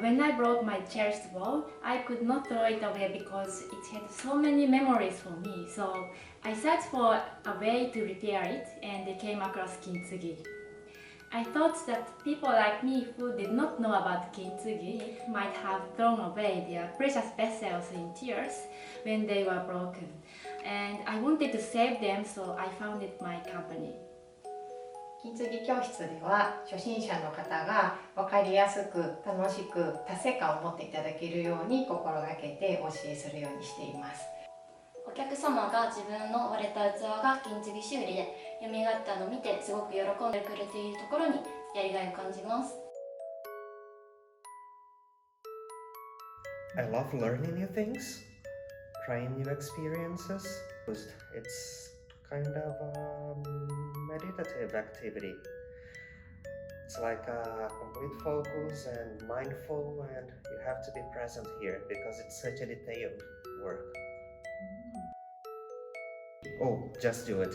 When I broke my cherished ball, I could not throw it away because it had so many memories for me. So I searched for a way to repair it and I came across Kintsugi. I thought that people like me who did not know about Kintsugi might have thrown away their precious vessels in tears when they were broken. And I wanted to save them, so I founded my company. 金継ぎ教室では初心者の方が分かりやすく楽しく達成感を持っていただけるように心がけてお教えするようにしています。お客様が自分の割れた器が金継ぎ修理で蘇ったのを見てすごく喜んでくれているところにやりがいを感じます。I love learning new things, trying new experiences. It's kind of a meditative activity. It's like a complete focus and mindful, and you have to be present here because it's such a detailed work. Oh, just do it.